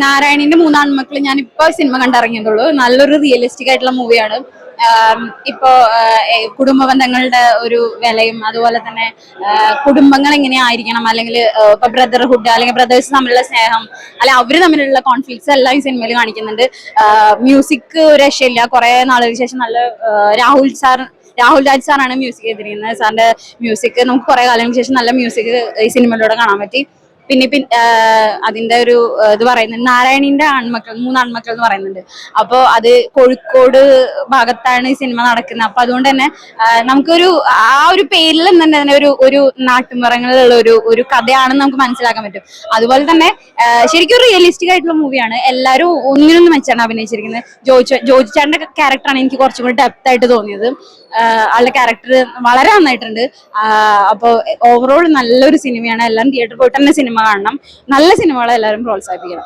നാരായണിന്റെ മൂന്നാൺമക്കൾ ഞാൻ ഇപ്പൊ സിനിമ കണ്ടിറങ്ങിയതുള്ളൂ. നല്ലൊരു റിയലിസ്റ്റിക് ആയിട്ടുള്ള മൂവിയാണ്. ഇപ്പോ കുടുംബ ബന്ധങ്ങളുടെ ഒരു വിലയും അതുപോലെ തന്നെ കുടുംബങ്ങൾ എങ്ങനെയായിരിക്കണം, അല്ലെങ്കിൽ ഇപ്പൊ ബ്രദർഹുഡ് അല്ലെങ്കിൽ ബ്രദേഴ്സ് തമ്മിലുള്ള സ്നേഹം, അല്ലെങ്കിൽ അവര് തമ്മിലുള്ള കോൺഫ്ലിക്ട്സ് എല്ലാം ഈ സിനിമയിൽ കാണിക്കുന്നുണ്ട്. മ്യൂസിക് രക്ഷയില്ല. കുറെ നാളുകൾക്ക് ശേഷം നല്ല രാഹുൽ രാജ് സാറാണ് മ്യൂസിക് ചെയ്തിരിക്കുന്നത്. സാറിന്റെ മ്യൂസിക് നമുക്ക് കുറെ കാലങ്ങൾക്ക് ശേഷം നല്ല മ്യൂസിക് ഈ സിനിമയിലൂടെ കാണാൻ പറ്റി. പിന്നെ അതിന്റെ ഒരു ഇത് പറയുന്നത് നാരായണീന്റെ മൂന്നാൺമക്കൾ എന്ന് പറയുന്നുണ്ട്. അപ്പോ അത് കോഴിക്കോട് ഭാഗത്താണ് ഈ സിനിമ നടക്കുന്നത്. അപ്പൊ അതുകൊണ്ട് തന്നെ നമുക്കൊരു ആ ഒരു പേരിൽ തന്നെ ഒരു നാട്ടുമ്പുറങ്ങളിലുള്ള ഒരു കഥയാണെന്ന് നമുക്ക് മനസ്സിലാക്കാൻ പറ്റും. അതുപോലെ തന്നെ ശരിക്കും റിയലിസ്റ്റിക് ആയിട്ടുള്ള മൂവിയാണ്. എല്ലാവരും ഒന്നിനൊന്നും വെച്ചാണ് അഭിനയിച്ചിരിക്കുന്നത്. ജോജി ചേട്ടന്റെ ക്യാരക്ടറാണ് എനിക്ക് കുറച്ചും കൂടി ഡെപ്ത് ആയിട്ട് തോന്നിയത്. ആളുടെ ക്യാരക്ടർ വളരെ നന്നായിട്ടുണ്ട്. അപ്പോൾ ഓവറോൾ നല്ലൊരു സിനിമയാണ്. എല്ലാം തിയേറ്ററിൽ പോയിട്ട് തന്നെ സിനിമ കാണണം. നല്ല സിനിമകളെ എല്ലാവരും പ്രോത്സാഹിപ്പിക്കണം.